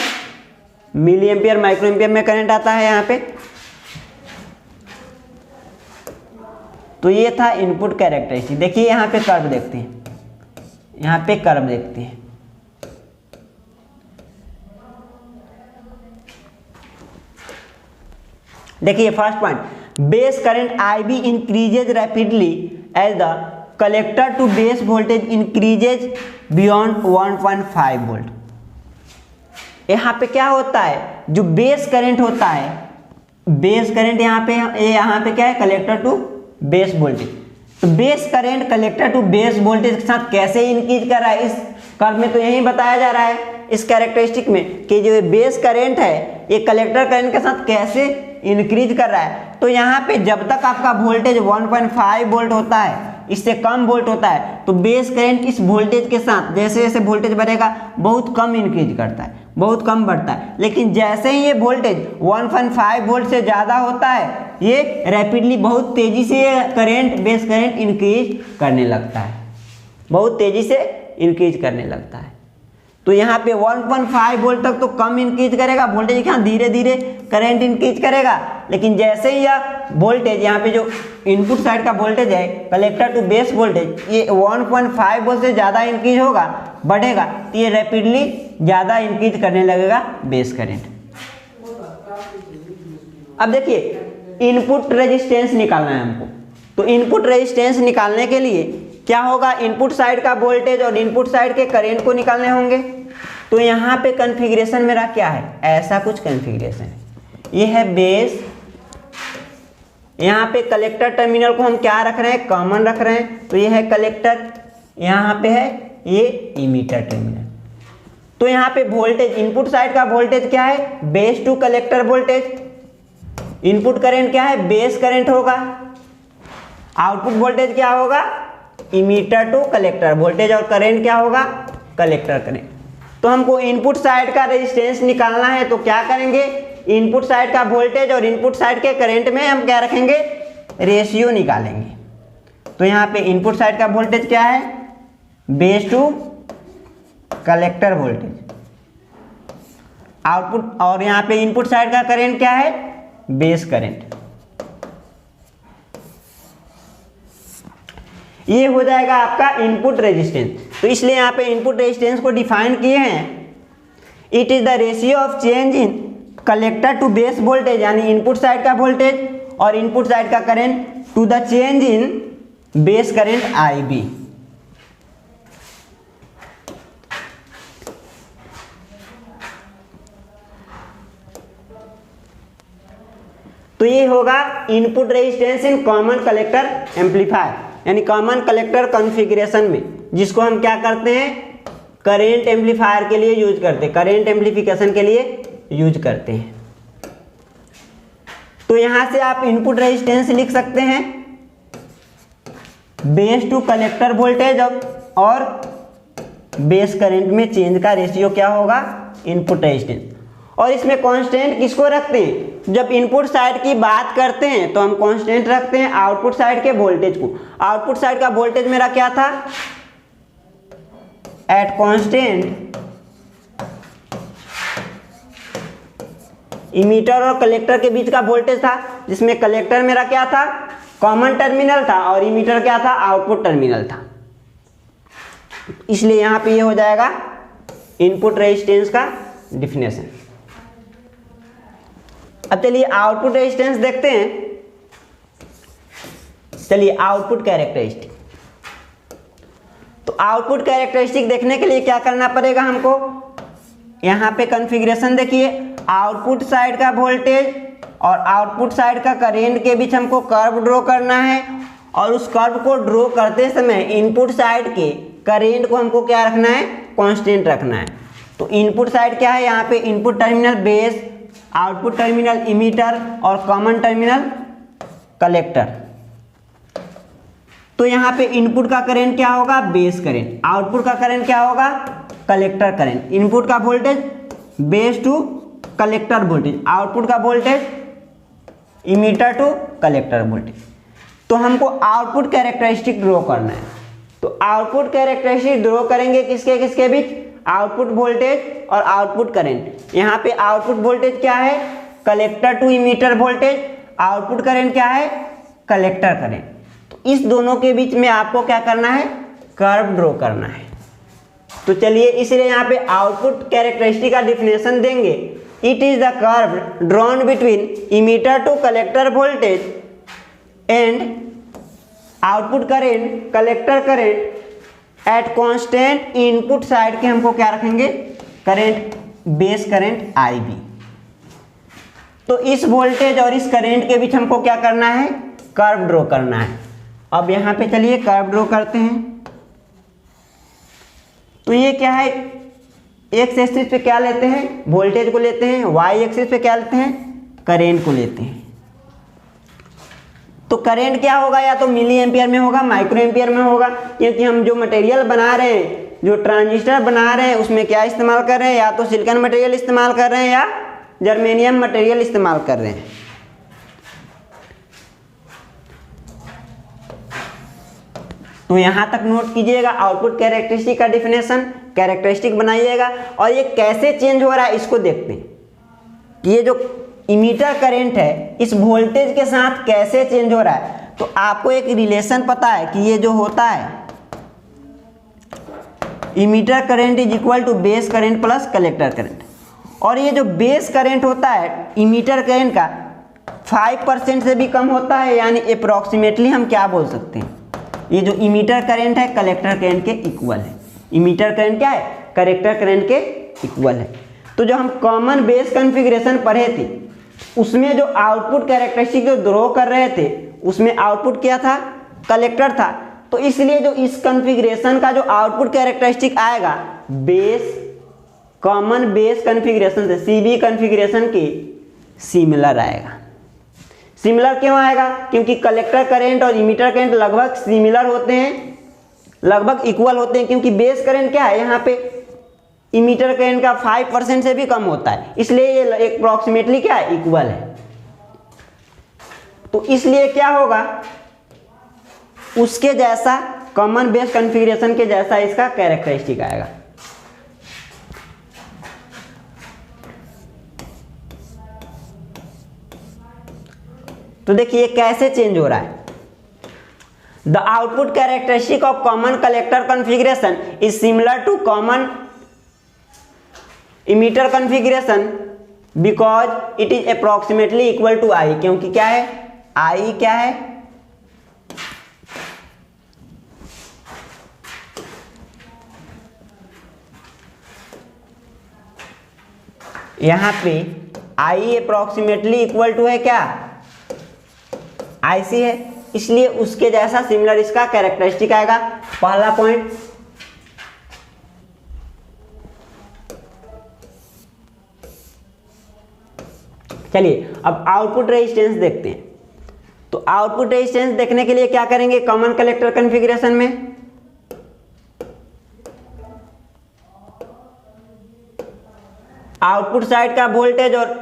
मिली एम्पियर माइक्रो एम्पियर में करंट आता है यहाँ पे। तो ये था इनपुट कैरेक्टरिस्टिक। देखिए यहाँ पे कर्व देखते हैं, यहाँ पे कर्व देखते हैं। देखिए first point, base current I B increases rapidly as the collector to base voltage increases beyond 1.5 volt. यहाँ पे क्या होता है, जो बेस करंट होता है, बेस करंट यहाँ पे क्या है, कलेक्टर टू बेस वोल्टेज। तो base current collector to base voltage के साथ कैसे इंक्रीज कर रहा है, इस कर्व में तो यही बताया जा रहा है इस कैरेक्टरिस्टिक में कि जो बेस करंट है ये कलेक्टर करंट के साथ कैसे इंक्रीज कर रहा है। तो यहाँ पे जब तक आपका वोल्टेज 1.5 वोल्ट होता है, इससे कम वोल्ट होता है, तो बेस करंट इस वोल्टेज के साथ जैसे जैसे वोल्टेज बढ़ेगा बहुत कम इंक्रीज करता है, बहुत कम बढ़ता है। लेकिन जैसे ही ये वोल्टेज 1.5 वोल्ट से ज़्यादा होता है, ये रैपिडली बहुत तेज़ी से करंट, बेस करंट इंक्रीज करने लगता है, बहुत तेज़ी से इंक्रीज करने लगता है। तो यहाँ पे 1.5 वोल्ट तक तो कम इंक्रीज करेगा वोल्टेज, यहाँ धीरे धीरे करंट इंक्रीज करेगा। लेकिन जैसे ही यह वोल्टेज, यहाँ पे जो इनपुट साइड का वोल्टेज है कलेक्टर टू बेस वोल्टेज, ये 1.5 वोल्ट से ज़्यादा इंक्रीज होगा, बढ़ेगा, तो ये रैपिडली ज़्यादा इंक्रीज करने लगेगा बेस करंट। अब देखिए इनपुट रेजिस्टेंस निकालना है हमको। तो इनपुट रेजिस्टेंस निकालने के लिए क्या होगा, इनपुट साइड का वोल्टेज और इनपुट साइड के करंट को निकालने होंगे। तो यहाँ पे कॉन्फ़िगरेशन मेरा क्या है, ऐसा कुछ कॉन्फ़िगरेशन है। ये है बेस, यहाँ पे कलेक्टर टर्मिनल को हम क्या रख रहे हैं, कॉमन रख रहे हैं। तो ये है कलेक्टर, यहाँ पे है ये इमीटर टर्मिनल। तो यहाँ पे वोल्टेज, इनपुट साइड का वोल्टेज क्या है, base to collector voltage. Input current क्या है, बेस करंट होगा। आउटपुट वोल्टेज क्या होगा, इमीटर टू कलेक्टर वोल्टेज, और करंट क्या होगा, कलेक्टर करंट। तो हमको इनपुट साइड का रेजिस्टेंस निकालना है, तो क्या करेंगे, इनपुट साइड का वोल्टेज और इनपुट साइड के करंट में हम क्या रखेंगे, रेशियो निकालेंगे। तो यहाँ पे इनपुट साइड का वोल्टेज क्या है, base to collector voltage, output, और यहाँ पे इनपुट साइड का करंट क्या है, बेस करंट। ये हो जाएगा आपका इनपुट रेजिस्टेंस। तो इसलिए यहाँ पे इनपुट रेजिस्टेंस को डिफाइन किए हैं, it is the ratio of change in collector to base voltage, यानी इनपुट साइड का वोल्टेज और इनपुट साइड का current, to the change in base current I B. तो ये होगा input resistance in common collector amplifier, यानी common collector configuration में, जिसको हम क्या करते हैं, करेंट एम्पलीफायर के लिए यूज करते हैं, करेंट एम्पलीफिकेशन के लिए यूज करते हैं। तो यहां से आप इनपुट रेजिस्टेंस लिख सकते हैं, बेस टू कलेक्टर वोल्टेज और बेस करंट में चेंज का रेशियो क्या होगा, इनपुट रेजिस्टेंस। और इसमें कांस्टेंट किसको रखते हैं, जब इनपुट साइड की बात करते हैं तो हम कांस्टेंट रखते हैं आउटपुट साइड के वोल्टेज को। आउटपुट साइड का वोल्टेज मेरा क्या था, एट कांस्टेंट इमीटर और कलेक्टर के बीच का वोल्टेज था, जिसमें कलेक्टर मेरा क्या था, कॉमन टर्मिनल था और इमीटर क्या था, आउटपुट टर्मिनल था, इसलिए यहां पे ये हो जाएगा इनपुट रेजिस्टेंस का डिफिनेशन। अब चलिए आउटपुट रेजिस्टेंस देखते हैं। चलिए आउटपुट कैरेक्टरिस्टिक, तो आउटपुट कैरेक्टरिस्टिक देखने के लिए क्या करना पड़ेगा हमको, यहाँ पे कॉन्फ़िगरेशन देखिए, आउटपुट साइड का वोल्टेज और आउटपुट साइड का करंट के बीच हमको कर्व ड्रॉ करना है, और उस कर्व को ड्रॉ करते समय इनपुट साइड के करंट को हमको क्या रखना है, कांस्टेंट रखना है। तो इनपुट साइड क्या है, यहाँ पे input terminal base, output terminal emitter और कॉमन टर्मिनल कलेक्टर। तो यहाँ पे इनपुट का करंट क्या होगा, बेस करंट, आउटपुट का करंट क्या होगा, कलेक्टर करंट। इनपुट का voltage base to collector voltage, output का voltage emitter to collector voltage. तो हमको आउटपुट कैरेक्टरिस्टिक ड्रॉ करना है। तो आउटपुट कैरेक्टरिस्टिक ड्रॉ करेंगे किसके किसके बीच, आउटपुट वोल्टेज और आउटपुट करंट। यहाँ पे आउटपुट वोल्टेज क्या है, collector to emitter voltage, output current क्या है, कलेक्टर करंट। तो इस दोनों के बीच में आपको क्या करना है, कर्व ड्रॉ करना है। तो चलिए इसलिए यहाँ पे आउटपुट कैरेक्टरिस्टिक का डिफिनेशन देंगे, it is the curve drawn between emitter to collector voltage and output current collector current at constant input side के हमको क्या रखेंगे, करेंट बेस करेंट IB। तो इस वोल्टेज और इस करेंट के बीच हमको क्या करना है, कर्व ड्रॉ करना है। अब यहाँ पे चलिए कर्व ड्रॉ करते हैं। तो ये क्या है, एक्स एक्सिस पे क्या लेते हैं, वोल्टेज को लेते हैं, वाई एक्सिस पे क्या लेते हैं, करेंट को लेते हैं। तो करेंट क्या होगा, या तो मिली एम्पियर में होगा, माइक्रो एम्पियर में होगा, क्योंकि हम जो मटेरियल बना रहे हैं, जो ट्रांजिस्टर बना रहे हैं, उसमें क्या इस्तेमाल कर रहे हैं, या तो सिलिकॉन मटेरियल इस्तेमाल कर रहे हैं या जर्मेनियम मटेरियल इस्तेमाल कर रहे हैं। तो यहां तक नोट कीजिएगा आउटपुट कैरेक्टरिस्टिक का डिफिनेशन, कैरेक्टरिस्टिक बनाइएगा। और ये कैसे चेंज हो रहा है इसको देखते हैं कि ये जो इमीटर करंट है इस वोल्टेज के साथ कैसे चेंज हो रहा है। तो आपको एक रिलेशन पता है कि ये जो होता है, emitter current is equal to base current plus collector current, और ये जो बेस करंट होता है इमीटर करंट का 5% से भी कम होता है, यानी अप्रॉक्सीमेटली हम क्या बोल सकते हैं, ये जो इमीटर करंट है कलेक्टर करंट के इक्वल है। इमीटर करंट क्या है, कलेक्टर करंट के इक्वल है। तो जो हम कॉमन बेस कॉन्फ़िगरेशन पढ़े थे उसमें जो आउटपुट कैरेक्टरिस्टिक जो ड्रॉ कर रहे थे उसमें आउटपुट क्या था, कलेक्टर था। तो इसलिए जो इस कॉन्फ़िगरेशन का जो आउटपुट कैरेक्टरिस्टिक आएगा बेस, कॉमन बेस कॉन्फ़िगरेशन से CB कॉन्फ़िगरेशन के सिमिलर आएगा। सिमिलर क्यों आएगा, क्योंकि कलेक्टर करंट और इमीटर करंट लगभग सिमिलर होते हैं, लगभग इक्वल होते हैं, क्योंकि बेस करंट क्या है, यहाँ पे इमीटर करंट का 5% से भी कम होता है, इसलिए ये अप्रॉक्सीमेटली क्या है, इक्वल है। तो इसलिए क्या होगा, उसके जैसा कॉमन बेस कॉन्फ़िगरेशन के जैसा इसका कैरेक्टरिस्टिक आएगा। तो देखिए कैसे चेंज हो रहा है। The output characteristic of common collector configuration is similar to common emitter configuration because it is approximately equal to I, क्योंकि क्या है, I क्या है, यहां पे I अप्रॉक्सीमेटली इक्वल टू है क्या, IC है, इसलिए उसके जैसा सिमिलर इसका कैरेक्टरिस्टिक आएगा। पहला पॉइंट। चलिए अब आउटपुट रेजिस्टेंस देखते हैं। तो आउटपुट रेजिस्टेंस देखने के लिए क्या करेंगे, कॉमन कलेक्टर कॉन्फ़िगरेशन में आउटपुट साइड का वोल्टेज और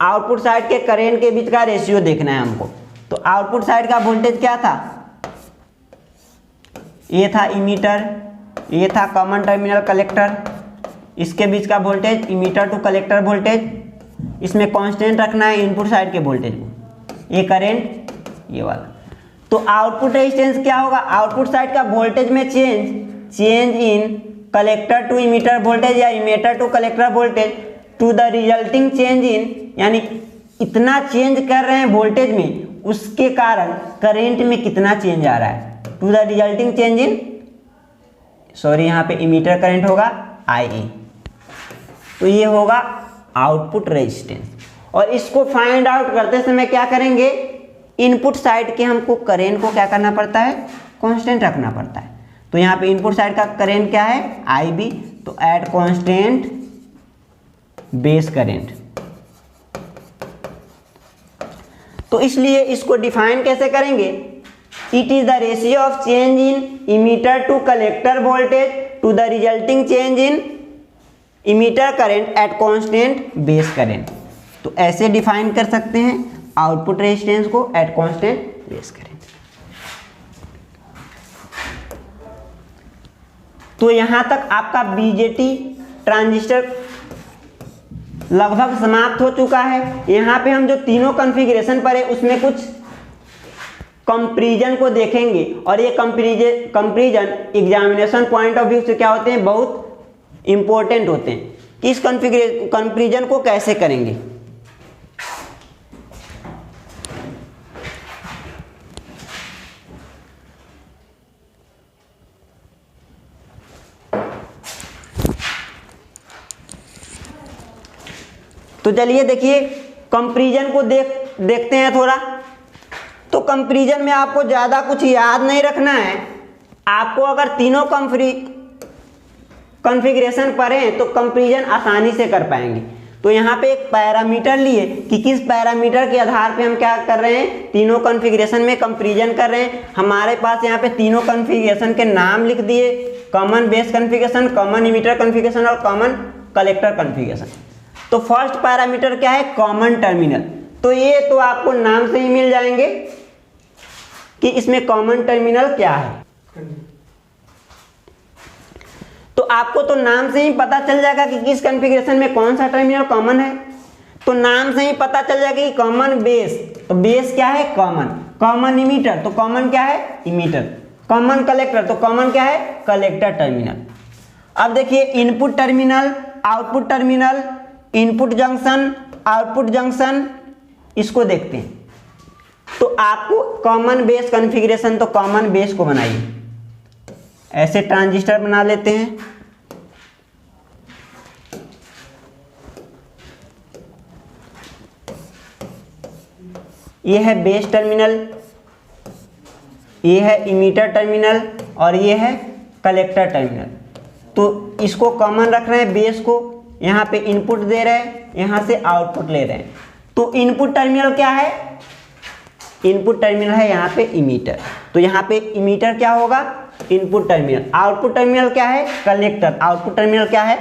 आउटपुट साइड के करंट के बीच का रेशियो देखना है हमको। तो आउटपुट साइड का वोल्टेज क्या था, ये था इमीटर, ये था कॉमन टर्मिनल कलेक्टर, इसके बीच का voltage emitter to collector voltage, इसमें कांस्टेंट रखना है इनपुट साइड के वोल्टेज को, ये करंट ये वाला। तो आउटपुट रेजिस्टेंस क्या होगा, आउटपुट साइड का वोल्टेज में change in collector to emitter voltage या emitter to collector voltage to the resulting change in, यानी इतना चेंज कर रहे हैं वोल्टेज में, उसके कारण करंट में कितना चेंज आ रहा है, to the resulting change in, sorry यहाँ पे इमीटर करंट होगा IE। तो ये होगा आउटपुट रेजिस्टेंस। और इसको फाइंड आउट करते समय क्या करेंगे, इनपुट साइड के हमको करंट को क्या करना पड़ता है, कांस्टेंट रखना पड़ता है। तो यहाँ पे इनपुट साइड का करंट क्या है, IB, तो एट कांस्टेंट बेस करंट। तो इसलिए इसको डिफाइन कैसे करेंगे, it is the ratio of change in emitter to collector voltage to the resulting change in emitter current at constant base current. तो ऐसे डिफाइन कर सकते हैं आउटपुट रेजिस्टेंस को एट कांस्टेंट बेस करंट। तो यहां तक आपका बीजेटी ट्रांजिस्टर लगभग समाप्त हो चुका है। यहाँ पे हम जो तीनों कॉन्फ़िगरेशन पर है उसमें कुछ कंपैरिजन को देखेंगे, और ये comparison examination point of view से क्या होते हैं, बहुत इंपॉर्टेंट होते हैं कि इस कंपैरिजन को कैसे करेंगे। तो चलिए देखिए कंपैरिजन को देखते हैं थोड़ा। तो कंपैरिजन में आपको ज़्यादा कुछ याद नहीं रखना है। आपको अगर तीनों कॉन्फ़िगरेशन पढ़ें तो कंपैरिजन आसानी से कर पाएंगे। तो यहाँ पे एक पैरामीटर लिए कि किस पैरामीटर के आधार पे हम क्या कर रहे हैं, तीनों कॉन्फ़िगरेशन में कंपैरिजन कर रहे हैं। हमारे पास यहाँ पे तीनों कॉन्फ़िगरेशन के नाम लिख दिए, common base configuration, common emitter configuration और कॉमन कलेक्टर कॉन्फ़िगरेशन। तो फर्स्ट पैरामीटर क्या है, कॉमन टर्मिनल। तो ये तो आपको नाम से ही मिल जाएंगे कि इसमें कॉमन टर्मिनल क्या है। तो आपको तो नाम से ही पता चल जाएगा कि किस कॉन्फ़िगरेशन में कौन सा टर्मिनल कॉमन है। तो नाम से ही पता चल जाएगा कि कॉमन बेस, तो बेस क्या है, कॉमन। कॉमन इमीटर, तो कॉमन क्या है, इमीटर। कॉमन कलेक्टर, तो कॉमन क्या है, कलेक्टर टर्मिनल। अब देखिए input terminal, output terminal, input junction, output junction, इसको देखते हैं। तो आपको कॉमन बेस कॉन्फ़िगरेशन, तो कॉमन बेस को बनाइए, ऐसे ट्रांजिस्टर बना लेते हैं। ये है बेस टर्मिनल, ये है इमीटर टर्मिनल और ये है कलेक्टर टर्मिनल। तो इसको कॉमन रख रहे हैं, बेस को, यहाँ पे इनपुट दे रहे हैं, यहाँ से आउटपुट ले रहे हैं। तो इनपुट टर्मिनल क्या है, इनपुट टर्मिनल है यहाँ पे इमीटर। तो यहाँ पे इमीटर क्या होगा, इनपुट टर्मिनल। आउटपुट टर्मिनल क्या है, कलेक्टर। आउटपुट टर्मिनल क्या है,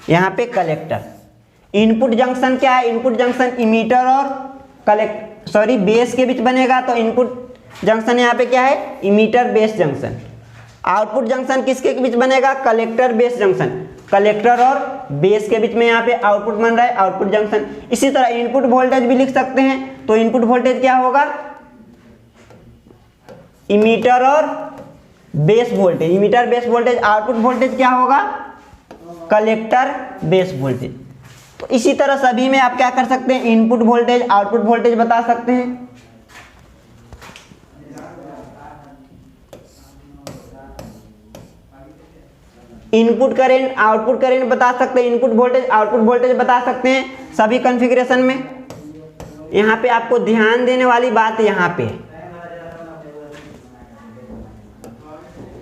यहाँ पे कलेक्टर। इनपुट जंक्शन क्या है, इनपुट जंक्शन इमीटर और बेस के बीच बनेगा। तो इनपुट जंक्शन यहाँ पे क्या है, emitter base junction. Output junction किसके बीच बनेगा, कलेक्टर बेस जंक्शन। कलेक्टर और बेस के बीच में यहाँ पे आउटपुट बन रहा है, आउटपुट जंक्शन। इसी तरह इनपुट वोल्टेज भी लिख सकते हैं। तो इनपुट वोल्टेज क्या होगा, इमीटर और base voltage, emitter base voltage. Output voltage क्या होगा, कलेक्टर बेस वोल्टेज। तो इसी तरह सभी में आप क्या कर सकते हैं, इनपुट वोल्टेज आउटपुट वोल्टेज बता सकते हैं। इनपुट करंट आउटपुट करंट बता सकते हैं, इनपुट वोल्टेज आउटपुट वोल्टेज बता सकते हैं सभी कॉन्फ़िगरेशन में। यहाँ पे आपको ध्यान देने वाली बात यहाँ पे,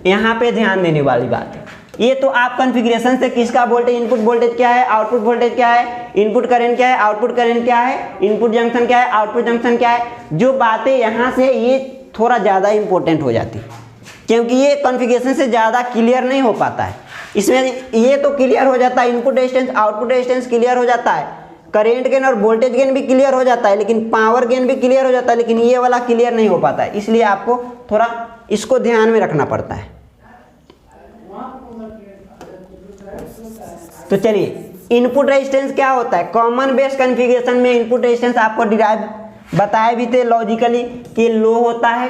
यहाँ पे ध्यान देने वाली बात है। ये तो आप कॉन्फ़िगरेशन से किसका वोल्टेज, इनपुट वोल्टेज क्या है, आउटपुट वोल्टेज क्या है, इनपुट करंट क्या है, आउटपुट करंट क्या है, इनपुट जंक्शन क्या है, आउटपुट जंक्शन क्या है। जो बातें यहाँ से ये थोड़ा ज़्यादा इंपॉर्टेंट हो जाती है, क्योंकि ये कॉन्फ़िगरेशन से ज़्यादा क्लियर नहीं हो पाता है। इसमें ये तो क्लियर हो जाता है, input resistance output resistance clear हो जाता है, करेंट गेन और वोल्टेज गेन भी क्लियर हो जाता है, लेकिन पावर गेन भी क्लियर हो जाता है, लेकिन ये वाला क्लियर नहीं हो पाता है। इसलिए आपको थोड़ा इसको ध्यान में रखना पड़ता है। तो चलिए इनपुट रेजिस्टेंस क्या होता है, कॉमन बेस कॉन्फ़िगरेशन में इनपुट रेजिस्टेंस आपको डिराइव बताए भी थे लॉजिकली कि लो होता है,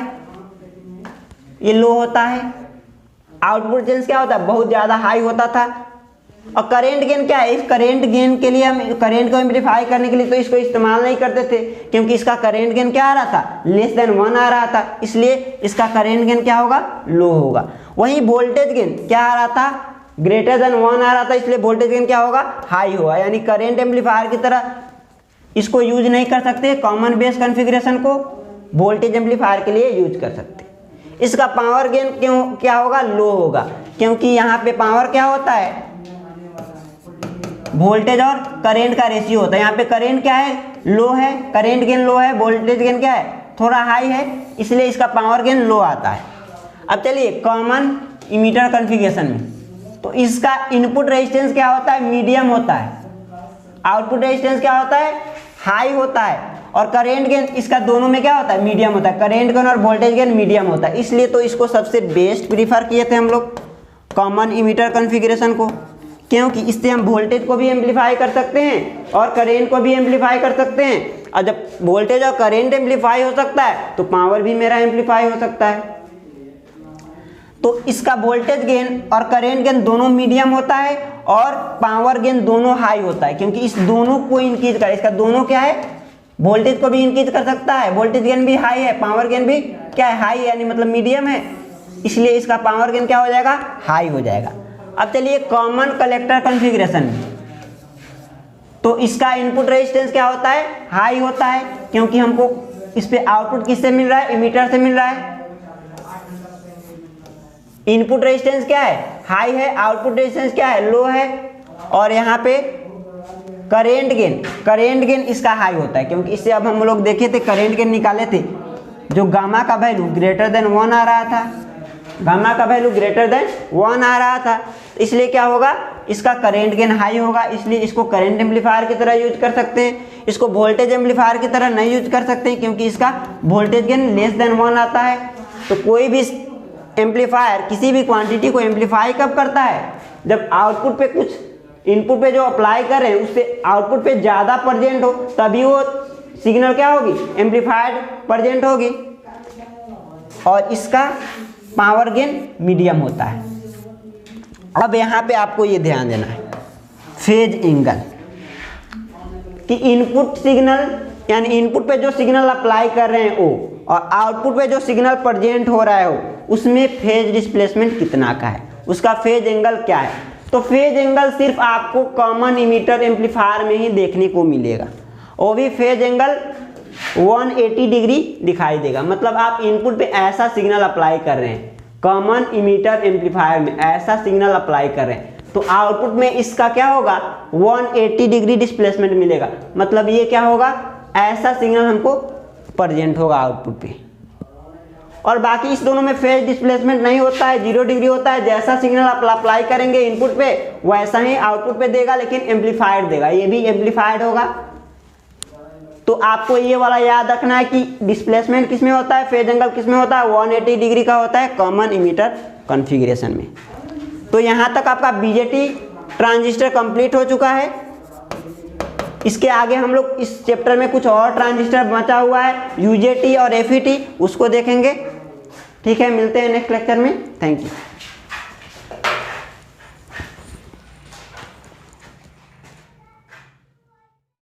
ये लो होता है। आउटपुट रेजिस्टेंस क्या होता है, बहुत ज़्यादा हाई होता था। और करेंट गेन क्या है, इस करेंट गेन के लिए हम करेंट को एम्पलीफाई करने के लिए तो इसको इस्तेमाल नहीं करते थे, क्योंकि इसका करेंट गेन क्या आ रहा था, लेस देन 1 आ रहा था, इसलिए इसका करेंट गेन क्या होगा, लो होगा। वहीं वोल्टेज गेन क्या आ रहा था, ग्रेटर देन 1 आ रहा था, इसलिए वोल्टेज गेन क्या होगा, हाई होगा। यानी करेंट एम्पलीफायर की तरह इसको यूज नहीं कर सकते, कॉमन बेस कॉन्फ़िगरेशन को वोल्टेज एम्पलीफायर के लिए यूज कर सकते। इसका पावर गेन क्यों क्या होगा, लो होगा, क्योंकि यहाँ पे पावर क्या होता है, वोल्टेज और करंट का रेशियो होता है। यहाँ पे करंट क्या है, लो है, करंट गेन लो है, वोल्टेज गेन क्या है, थोड़ा हाई है, इसलिए इसका पावर गेन लो आता है। अब चलिए कॉमन इमीटर कॉन्फ़िगरेशन में, तो इसका इनपुट रेजिस्टेंस क्या होता है, मीडियम होता है, आउटपुट रेजिस्टेंस क्या होता है, हाई होता है, और करंट गेन इसका दोनों में क्या होता है, मीडियम होता है। करंट गेन और वोल्टेज गेन मीडियम होता है, इसलिए तो इसको सबसे बेस्ट प्रीफर किए थे हम लोग कॉमन इमीटर कॉन्फ़िगरेशन को, क्योंकि इससे हम वोल्टेज को भी एम्पलीफाई कर सकते हैं और करंट को भी एम्पलीफाई कर सकते हैं। और जब वोल्टेज और करंट एम्पलीफाई हो सकता है तो पावर भी मेरा एम्पलीफाई हो सकता है। तो इसका वोल्टेज गेन और करंट गेन दोनों मीडियम होता है और पावर गेन दोनों हाई होता है, क्योंकि इस दोनों को इंक्रीज कर, इसका दोनों क्या है, वोल्टेज को भी इंक्रीज कर सकता है, वोल्टेज गेन भी हाई है, पावर गेन भी क्या है, हाई, यानी मतलब मीडियम है, इसलिए इसका पावर गेन क्या हो जाएगा, हाई हो जाएगा। अब चलिए कॉमन कलेक्टर कॉन्फ़िगरेशन में, तो इसका इनपुट रेजिस्टेंस क्या होता है, हाई होता है, क्योंकि हमको इस पे आउटपुट किससे मिल रहा है, इमीटर से मिल रहा है। इनपुट रेजिस्टेंस क्या है, हाई है, आउटपुट रेजिस्टेंस क्या है, लो है। और यहाँ पे करेंट गेन इसका हाई होता है, क्योंकि इससे अब हम लोग देखे थे करेंट गेन निकाले थे, जो गामा का वैल्यू ग्रेटर देन 1 आ रहा था, गामा का वैल्यू ग्रेटर देन 1 आ रहा था, इसलिए क्या होगा, इसका करंट गेन हाई होगा, इसलिए इसको करंट एम्पलीफायर की तरह यूज कर सकते हैं। इसको वोल्टेज एम्पलीफायर की तरह नहीं यूज कर सकते हैं, क्योंकि इसका वोल्टेज गेन लेस देन 1 आता है। तो कोई भी एम्पलीफायर किसी भी क्वांटिटी को एम्पलीफाई कब करता है, जब आउटपुट पे कुछ इनपुट पे जो अप्लाई कर रहे हैं उससे आउटपुट पे ज़्यादा प्रेजेंट हो, तभी वो सिग्नल क्या होगी, एम्पलीफाइड प्रेजेंट होगी। और इसका पावर गेन मीडियम होता है। अब यहाँ पे आपको ये ध्यान देना है, फेज एंगल, कि इनपुट सिग्नल यानी इनपुट पे जो सिग्नल अप्लाई कर रहे हैं वो, और आउटपुट पे जो सिग्नल प्रेजेंट हो रहा है वो, उसमें फेज डिस्प्लेसमेंट कितना का है, उसका फेज एंगल क्या है। तो फेज एंगल सिर्फ आपको कॉमन इमीटर एम्पलीफायर में ही देखने को मिलेगा, वो भी फेज एंगल 180 डिग्री दिखाई देगा। मतलब आप इनपुट पे ऐसा सिग्नल अप्लाई कर रहे हैं, कॉमन इमीटर एम्पलीफायर में ऐसा सिग्नल अप्लाई कर रहे हैं, तो आउटपुट में इसका क्या होगा, 180 डिग्री डिस्प्लेसमेंट मिलेगा। मतलब ये क्या होगा, ऐसा सिग्नल हमको प्रेजेंट होगा आउटपुट पे। और बाकी इस दोनों में फेज डिस्प्लेसमेंट नहीं होता है, 0 डिग्री होता है। जैसा सिग्नल आप अप्लाई करेंगे इनपुट पे वैसा ही आउटपुट पे देगा, लेकिन एम्पलीफाइड देगा, ये भी एम्पलीफाइड होगा। तो आपको ये वाला याद रखना है कि डिस्प्लेसमेंट किस में होता है, फेज एंगल किस में होता है, 180 डिग्री का होता है कॉमन इमीटर कॉन्फ़िगरेशन में। तो यहाँ तक आपका बीजेटी ट्रांजिस्टर कंप्लीट हो चुका है। इसके आगे हम लोग इस चैप्टर में कुछ और ट्रांजिस्टर बचा हुआ है, यूजेटी और एफईटी, उसको देखेंगे। ठीक है, मिलते हैं नेक्स्ट लेक्चर में। Thank you.